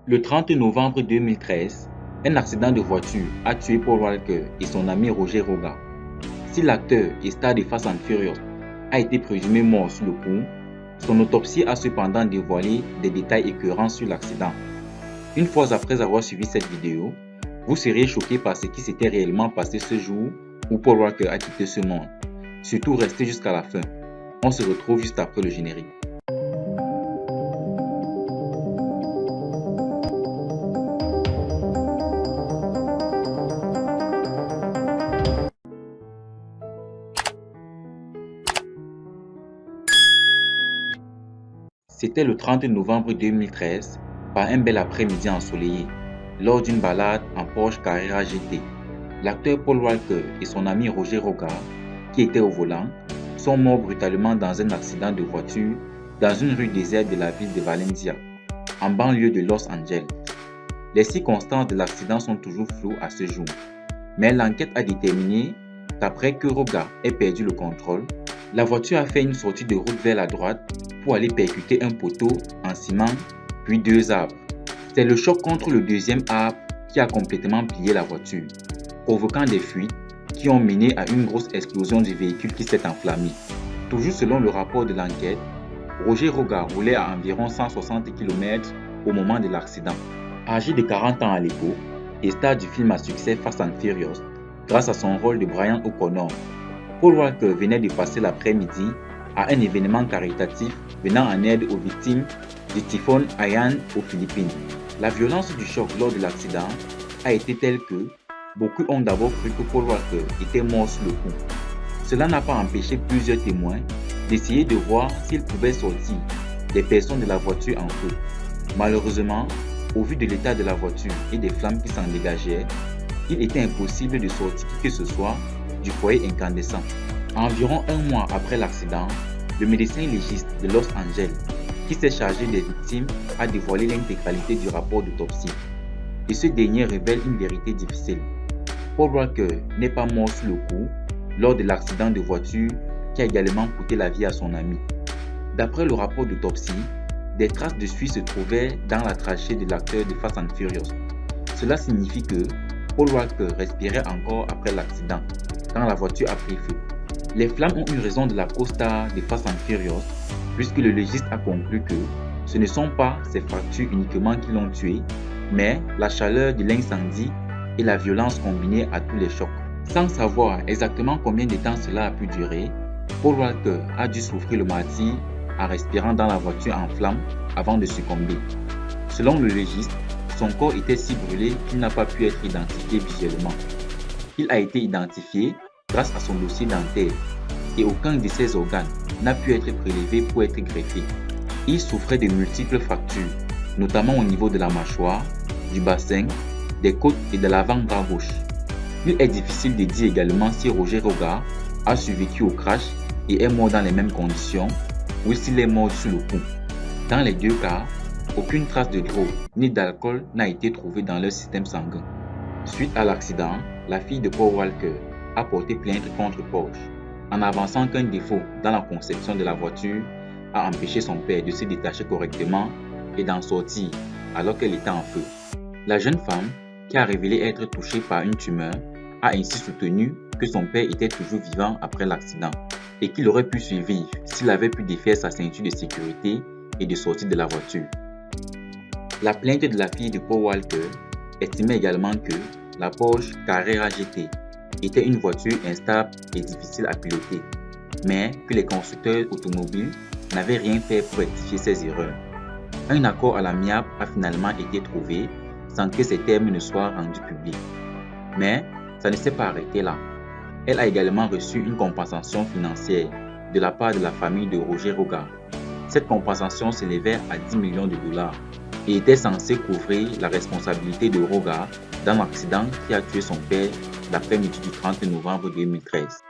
Le 30 novembre 2013, un accident de voiture a tué Paul Walker et son ami Roger Rogar. Si l'acteur et star de Fast and Furious a été présumé mort sur le coup, son autopsie a cependant dévoilé des détails écœurants sur l'accident. Une fois après avoir suivi cette vidéo, vous seriez choqué par ce qui s'était réellement passé ce jour où Paul Walker a quitté ce monde. Surtout restez jusqu'à la fin. On se retrouve juste après le générique. C'était le 30 novembre 2013, par un bel après-midi ensoleillé, lors d'une balade en Porsche Carrera GT. L'acteur Paul Walker et son ami Roger Rogar, qui étaient au volant, sont morts brutalement dans un accident de voiture dans une rue déserte de la ville de Valencia, en banlieue de Los Angeles. Les circonstances de l'accident sont toujours floues à ce jour, mais l'enquête a déterminé qu'après que Rogar ait perdu le contrôle, la voiture a fait une sortie de route vers la droite pour aller percuter un poteau en ciment, puis deux arbres. C'est le choc contre le deuxième arbre qui a complètement plié la voiture, provoquant des fuites qui ont mené à une grosse explosion du véhicule qui s'est enflammé. Toujours selon le rapport de l'enquête, Roger Rogar roulait à environ 160 km au moment de l'accident. Âgé de 40 ans à l'époque et star du film à succès Fast and Furious, grâce à son rôle de Brian O'Connor, Paul Walker venait de passer l'après-midi à un événement caritatif venant en aide aux victimes du typhon Haiyan aux Philippines. La violence du choc lors de l'accident a été telle que beaucoup ont d'abord cru que Paul Walker était mort sur le coup. Cela n'a pas empêché plusieurs témoins d'essayer de voir s'ils pouvaient sortir des personnes de la voiture en feu. Malheureusement, au vu de l'état de la voiture et des flammes qui s'en dégageaient, il était impossible de sortir qui que ce soit du foyer incandescent. Environ un mois après l'accident, le médecin légiste de Los Angeles, qui s'est chargé des victimes, a dévoilé l'intégralité du rapport d'autopsie. Et ce dernier révèle une vérité difficile. Paul Walker n'est pas mort sur le coup lors de l'accident de voiture qui a également coûté la vie à son ami. D'après le rapport d'autopsie, des traces de suie se trouvaient dans la trachée de l'acteur de Fast and Furious. Cela signifie que Paul Walker respirait encore après l'accident, quand la voiture a pris feu. Les flammes ont eu raison de la co-star de Fast and Furious, puisque le légiste a conclu que ce ne sont pas ces fractures uniquement qui l'ont tué, mais la chaleur de l'incendie et la violence combinée à tous les chocs. Sans savoir exactement combien de temps cela a pu durer, Paul Walker a dû souffrir le martyre en respirant dans la voiture en flammes avant de succomber. Selon le légiste, son corps était si brûlé qu'il n'a pas pu être identifié visuellement. Il a été identifié grâce à son dossier dentaire et aucun de ses organes n'a pu être prélevé pour être greffé. Il souffrait de multiples fractures, notamment au niveau de la mâchoire, du bassin, des côtes et de l'avant-bras gauche. Il est difficile de dire également si Roger Rogar a survécu au crash et est mort dans les mêmes conditions ou s'il est mort sur le coup. Dans les deux cas, aucune trace de drogue ni d'alcool n'a été trouvée dans leur système sanguin. Suite à l'accident, la fille de Paul Walker a porté plainte contre Porsche, en avançant qu'un défaut dans la conception de la voiture a empêché son père de se détacher correctement et d'en sortir alors qu'elle était en feu. La jeune femme, qui a révélé être touchée par une tumeur, a ainsi soutenu que son père était toujours vivant après l'accident et qu'il aurait pu survivre s'il avait pu défaire sa ceinture de sécurité et de sortir de la voiture. La plainte de la fille de Paul Walker estimait également que la Porsche Carrera GT était une voiture instable et difficile à piloter, mais que les constructeurs automobiles n'avaient rien fait pour rectifier ces erreurs. Un accord à l'amiable a finalement été trouvé sans que ces termes ne soient rendus publics. Mais ça ne s'est pas arrêté là. Elle a également reçu une compensation financière de la part de la famille de Roger Rogar. Cette compensation s'élevait à 10 millions de dollars et était censée couvrir la responsabilité de Rogar dans l'accident qui a tué son père l'après-midi du 30 novembre 2013.